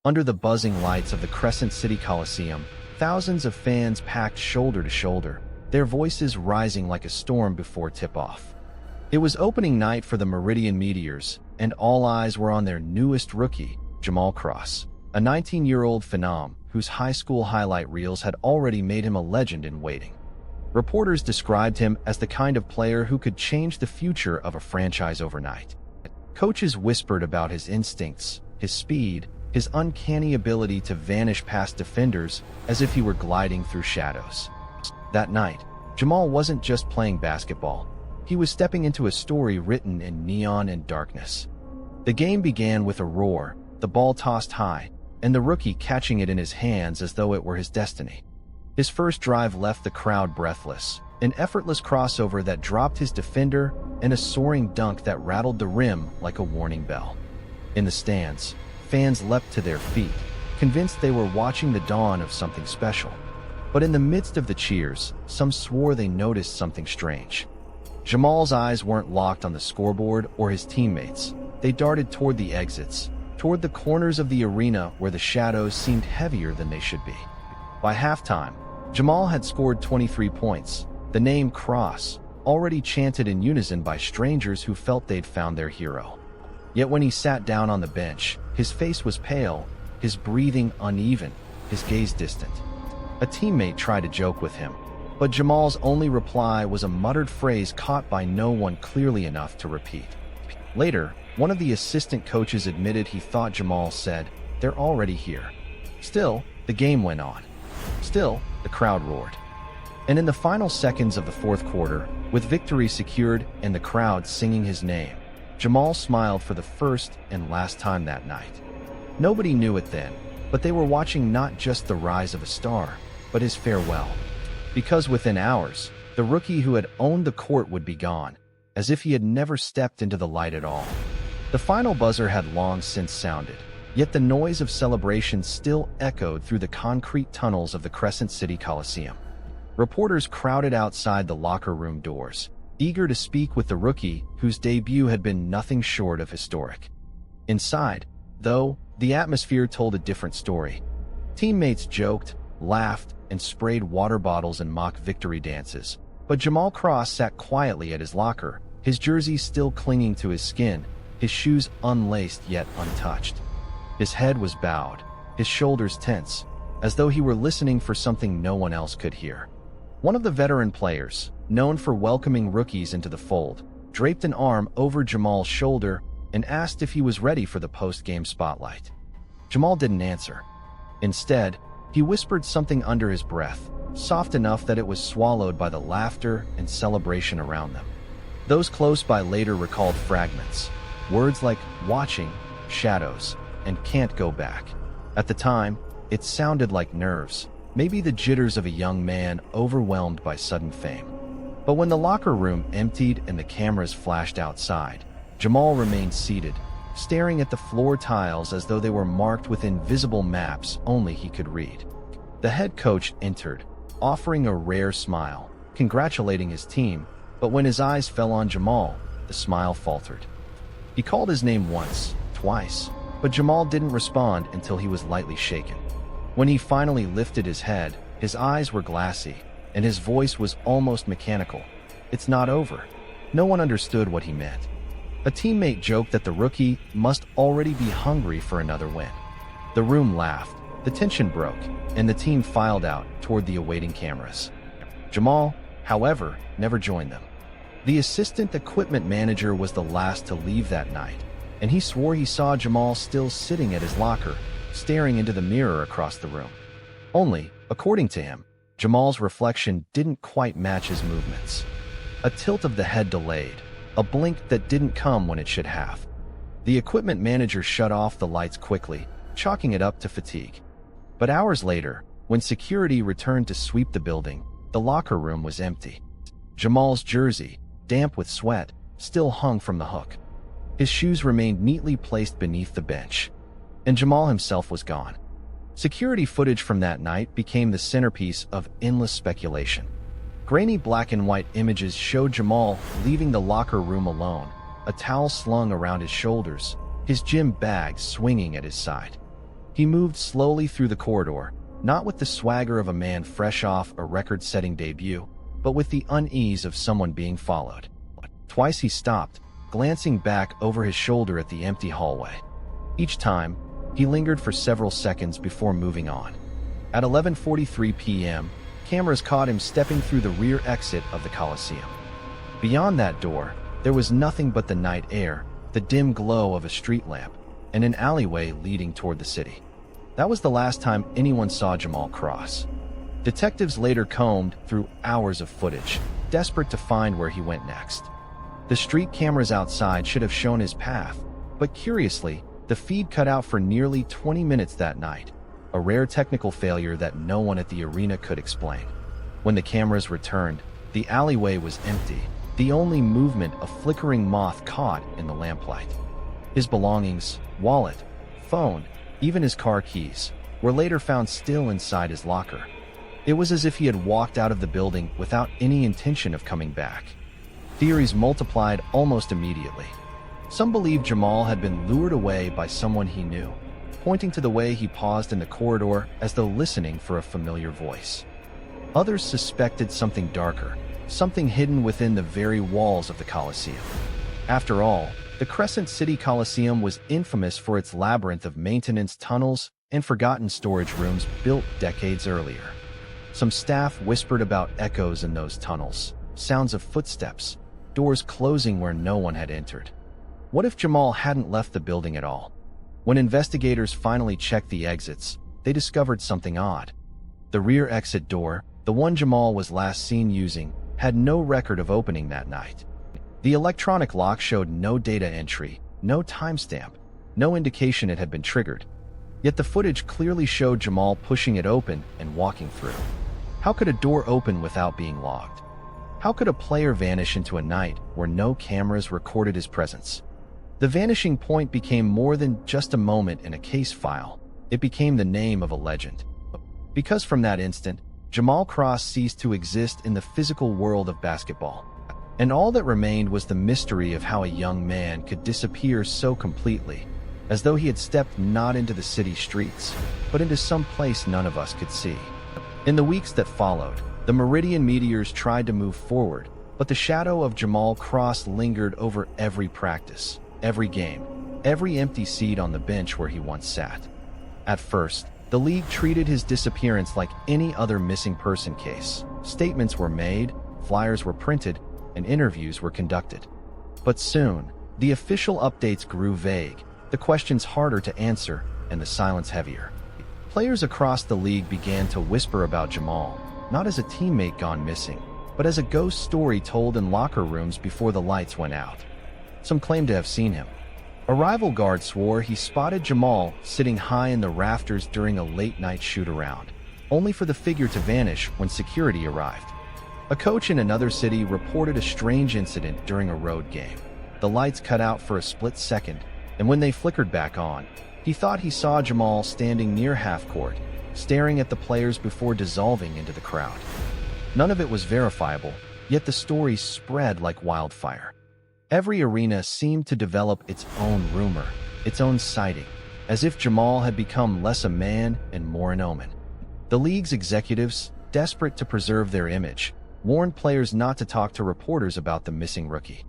Under the buzzing lights of the Crescent City Coliseum, thousands of fans packed shoulder to shoulder, their voices rising like a storm before tip-off. It was opening night for the Meridian Meteors, and all eyes were on their newest rookie, Jamal Cross, a 19-year-old phenom whose high school highlight reels had already made him a legend in waiting. Reporters described him as the kind of player who could change the future of a franchise overnight. Coaches whispered about his instincts, his speed, his uncanny ability to vanish past defenders as if he were gliding through shadows. That night, Jamal wasn't just playing basketball. He was stepping into a story written in neon and darkness. The game began with a roar, the ball tossed high, and the rookie catching it in his hands as though it were his destiny. His first drive left the crowd breathless, an effortless crossover that dropped his defender and a soaring dunk that rattled the rim like a warning bell. In the stands, fans leapt to their feet, convinced they were watching the dawn of something special. But in the midst of the cheers, some swore they noticed something strange. Jamal's eyes weren't locked on the scoreboard or his teammates. They darted toward the exits, toward the corners of the arena where the shadows seemed heavier than they should be. By halftime, Jamal had scored 23 points, the name Cross, already chanted in unison by strangers who felt they'd found their hero. Yet when he sat down on the bench, his face was pale, his breathing uneven, his gaze distant. A teammate tried to joke with him, but Jamal's only reply was a muttered phrase caught by no one clearly enough to repeat. Later, one of the assistant coaches admitted he thought Jamal said, "They're already here." Still, the game went on. Still, the crowd roared. And in the final seconds of the fourth quarter, with victory secured and the crowd singing his name, Jamal smiled for the first and last time that night. Nobody knew it then, but they were watching not just the rise of a star, but his farewell. Because within hours, the rookie who had owned the court would be gone, as if he had never stepped into the light at all. The final buzzer had long since sounded, yet the noise of celebration still echoed through the concrete tunnels of the Crescent City Coliseum. Reporters crowded outside the locker room doors, eager to speak with the rookie whose debut had been nothing short of historic. Inside, though, the atmosphere told a different story. Teammates joked, laughed, and sprayed water bottles and mock victory dances. But Jamal Cross sat quietly at his locker, his jersey still clinging to his skin, his shoes unlaced yet untouched. His head was bowed, his shoulders tense, as though he were listening for something no one else could hear. One of the veteran players, known for welcoming rookies into the fold, draped an arm over Jamal's shoulder and asked if he was ready for the post-game spotlight. Jamal didn't answer. Instead, he whispered something under his breath, soft enough that it was swallowed by the laughter and celebration around them. Those close by later recalled fragments, words like watching, shadows, and can't go back. At the time, it sounded like nerves, maybe the jitters of a young man overwhelmed by sudden fame. But when the locker room emptied and the cameras flashed outside, Jamal remained seated, staring at the floor tiles as though they were marked with invisible maps only he could read. The head coach entered, offering a rare smile, congratulating his team, but when his eyes fell on Jamal, the smile faltered. He called his name once, twice, but Jamal didn't respond until he was lightly shaken. When he finally lifted his head, his eyes were glassy, and his voice was almost mechanical. "It's not over." No one understood what he meant. A teammate joked that the rookie must already be hungry for another win. The room laughed, the tension broke, and the team filed out toward the awaiting cameras. Jamal, however, never joined them. The assistant equipment manager was the last to leave that night, and he swore he saw Jamal still sitting at his locker, staring into the mirror across the room. Only, according to him, Jamal's reflection didn't quite match his movements. A tilt of the head delayed, a blink that didn't come when it should have. The equipment manager shut off the lights quickly, chalking it up to fatigue. But hours later, when security returned to sweep the building, the locker room was empty. Jamal's jersey, damp with sweat, still hung from the hook. His shoes remained neatly placed beneath the bench. And Jamal himself was gone. Security footage from that night became the centerpiece of endless speculation. Grainy black and white images showed Jamal leaving the locker room alone, a towel slung around his shoulders, his gym bag swinging at his side. He moved slowly through the corridor, not with the swagger of a man fresh off a record-setting debut, but with the unease of someone being followed. Twice he stopped, glancing back over his shoulder at the empty hallway. Each time, he lingered for several seconds before moving on. At 11:43 p.m., cameras caught him stepping through the rear exit of the Coliseum. Beyond that door, there was nothing but the night air, the dim glow of a street lamp, and an alleyway leading toward the city. That was the last time anyone saw Jamal Cross. Detectives later combed through hours of footage, desperate to find where he went next. The street cameras outside should have shown his path, but curiously, the feed cut out for nearly 20 minutes that night, a rare technical failure that no one at the arena could explain. When the cameras returned, the alleyway was empty, the only movement a flickering moth caught in the lamplight. His belongings, wallet, phone, even his car keys, were later found still inside his locker. It was as if he had walked out of the building without any intention of coming back. Theories multiplied almost immediately. Some believed Jamal had been lured away by someone he knew, pointing to the way he paused in the corridor as though listening for a familiar voice. Others suspected something darker, something hidden within the very walls of the Coliseum. After all, the Crescent City Coliseum was infamous for its labyrinth of maintenance tunnels and forgotten storage rooms built decades earlier. Some staff whispered about echoes in those tunnels, sounds of footsteps, doors closing where no one had entered. What if Jamal hadn't left the building at all? When investigators finally checked the exits, they discovered something odd. The rear exit door, the one Jamal was last seen using, had no record of opening that night. The electronic lock showed no data entry, no timestamp, no indication it had been triggered. Yet the footage clearly showed Jamal pushing it open and walking through. How could a door open without being logged? How could a player vanish into a night where no cameras recorded his presence? The vanishing point became more than just a moment in a case file. It became the name of a legend. Because from that instant, Jamal Cross ceased to exist in the physical world of basketball. And all that remained was the mystery of how a young man could disappear so completely, as though he had stepped not into the city streets, but into some place none of us could see. In the weeks that followed, the Meridian Meteors tried to move forward, but the shadow of Jamal Cross lingered over every practice, every game, every empty seat on the bench where he once sat. At first, the league treated his disappearance like any other missing person case. Statements were made, flyers were printed, and interviews were conducted. But soon, the official updates grew vague, the questions harder to answer, and the silence heavier. Players across the league began to whisper about Jamal, not as a teammate gone missing, but as a ghost story told in locker rooms before the lights went out. Some claimed to have seen him. A rival guard swore he spotted Jamal sitting high in the rafters during a late-night shoot-around, only for the figure to vanish when security arrived. A coach in another city reported a strange incident during a road game. The lights cut out for a split second, and when they flickered back on, he thought he saw Jamal standing near half-court, staring at the players before dissolving into the crowd. None of it was verifiable, yet the story spread like wildfire. Every arena seemed to develop its own rumor, its own sighting, as if Jamal had become less a man and more an omen. The league's executives, desperate to preserve their image, warned players not to talk to reporters about the missing rookie.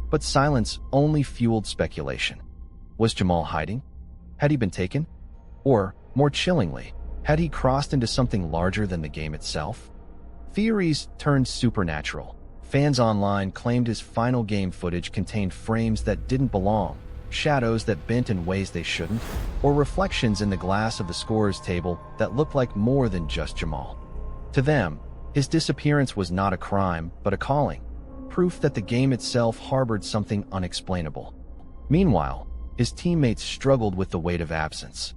But silence only fueled speculation. Was Jamal hiding? Had he been taken? Or, more chillingly, had he crossed into something larger than the game itself? Theories turned supernatural. Fans online claimed his final game footage contained frames that didn't belong, shadows that bent in ways they shouldn't, or reflections in the glass of the scorer's table that looked like more than just Jamal. To them, his disappearance was not a crime, but a calling, proof that the game itself harbored something unexplainable. Meanwhile, his teammates struggled with the weight of absence.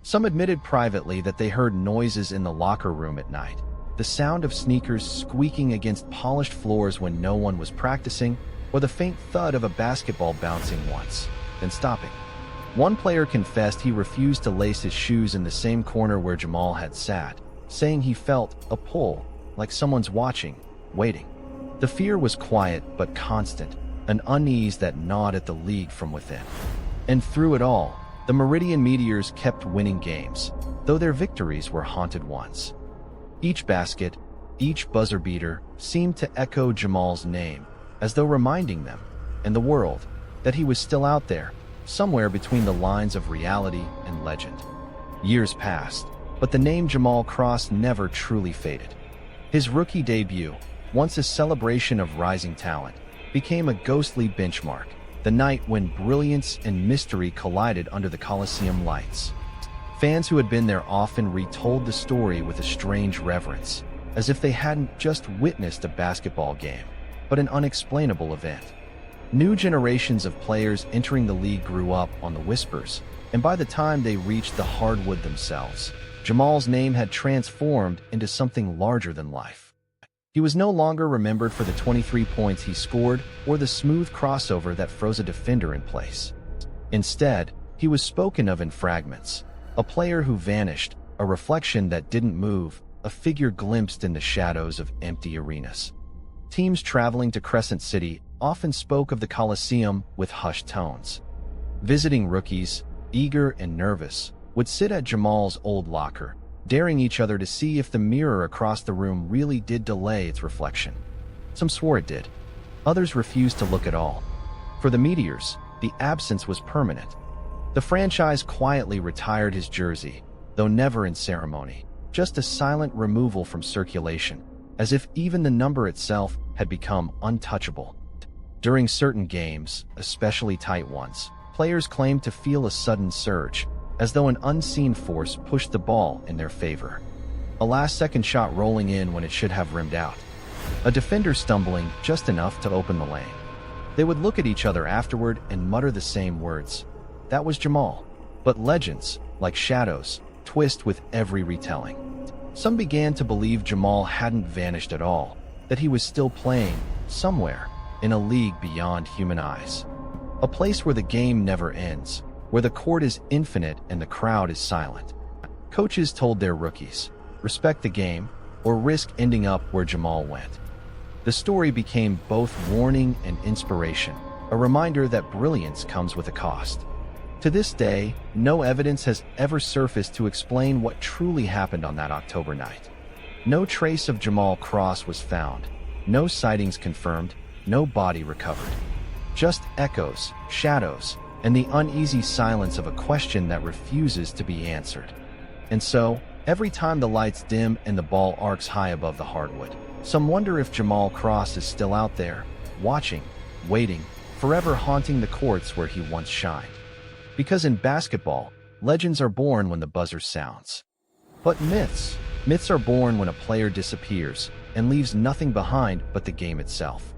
Some admitted privately that they heard noises in the locker room at night, the sound of sneakers squeaking against polished floors when no one was practicing, or the faint thud of a basketball bouncing once, then stopping. One player confessed he refused to lace his shoes in the same corner where Jamal had sat, saying he felt a pull, like someone's watching, waiting. The fear was quiet but constant, an unease that gnawed at the league from within. And through it all, The Meridian Meteors kept winning games, though their victories were haunted ones. Each basket, each buzzer beater seemed to echo Jamal's name, as though reminding them, and the world, that he was still out there, somewhere between the lines of reality and legend. Years passed, but the name Jamal Cross never truly faded. His rookie debut, once a celebration of rising talent, became a ghostly benchmark, the night when brilliance and mystery collided under the Coliseum lights. Fans who had been there often retold the story with a strange reverence, as if they hadn't just witnessed a basketball game, but an unexplainable event. New generations of players entering the league grew up on the whispers, and by the time they reached the hardwood themselves, Jamal's name had transformed into something larger than life. He was no longer remembered for the 23 points he scored or the smooth crossover that froze a defender in place. Instead, he was spoken of in fragments, a player who vanished, a reflection that didn't move, a figure glimpsed in the shadows of empty arenas. Teams traveling to Crescent City often spoke of the Coliseum with hushed tones. Visiting rookies, eager and nervous, would sit at Jamal's old locker, daring each other to see if the mirror across the room really did delay its reflection. Some swore it did. Others refused to look at all. For the Meteors, the absence was permanent. The franchise quietly retired his jersey, though never in ceremony, just a silent removal from circulation, as if even the number itself had become untouchable. During certain games, especially tight ones, players claimed to feel a sudden surge, as though an unseen force pushed the ball in their favor. A last-second shot rolling in when it should have rimmed out. A defender stumbling just enough to open the lane. They would look at each other afterward and mutter the same words. That was Jamal. But legends, like shadows, twist with every retelling. Some began to believe Jamal hadn't vanished at all, that he was still playing, somewhere, in a league beyond human eyes. A place where the game never ends, where the court is infinite and the crowd is silent. Coaches told their rookies, respect the game, or risk ending up where Jamal went. The story became both warning and inspiration, a reminder that brilliance comes with a cost. To this day, no evidence has ever surfaced to explain what truly happened on that October night. No trace of Jamal Cross was found, no sightings confirmed, no body recovered. Just echoes, shadows, and the uneasy silence of a question that refuses to be answered. And so, every time the lights dim and the ball arcs high above the hardwood, some wonder if Jamal Cross is still out there, watching, waiting, forever haunting the courts where he once shined. Because in basketball, legends are born when the buzzer sounds. But myths are born when a player disappears and leaves nothing behind but the game itself.